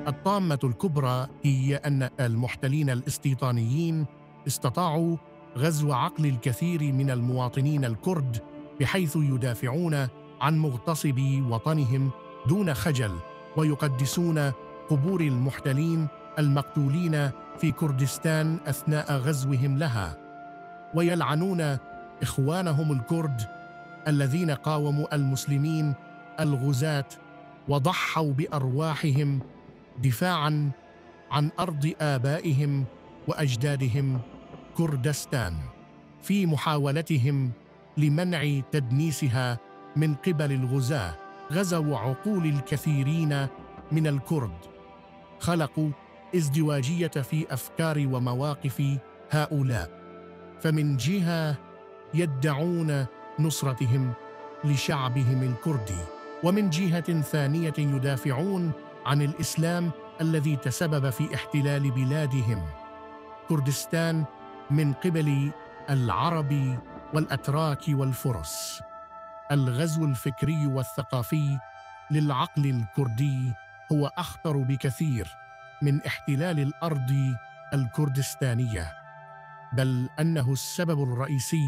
الطامة الكبرى هي أن المحتلين الاستيطانيين استطاعوا غزو عقل الكثير من المواطنين الكرد بحيث يدافعون عن مغتصبي وطنهم دون خجل، ويقدسون قبور المحتلين المقتولين في كردستان أثناء غزوهم لها، ويلعنون إخوانهم الكرد الذين قاوموا المسلمين الغزاة وضحوا بأرواحهم دفاعاً عن أرض آبائهم وأجدادهم كردستان، في محاولتهم لمنع تدنيسها من قبل الغزاة. غزوا عقول الكثيرين من الكرد، خلقوا ازدواجية في أفكار ومواقف هؤلاء، فمن جهة يدعون نصرتهم لشعبهم الكردي، ومن جهة ثانية يدافعون عن الإسلام الذي تسبب في احتلال بلادهم كردستان من قبل العرب والأتراك والفرس. الغزو الفكري والثقافي للعقل الكردي هو أخطر بكثير من احتلال الأرض الكردستانية، بل أنه السبب الرئيسي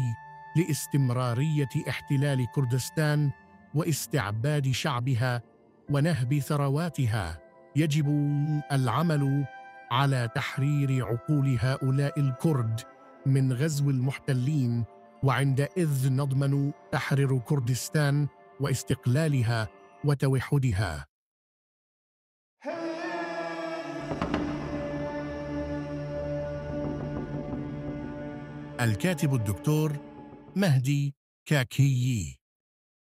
لاستمرارية احتلال كردستان واستعباد شعبها ونهب ثرواتها. يجب العمل على تحرير عقول هؤلاء الكرد من غزو المحتلين، وعندئذ نضمن تحرير كردستان واستقلالها وتوحدها. الكاتب الدكتور مهدي كاكيي.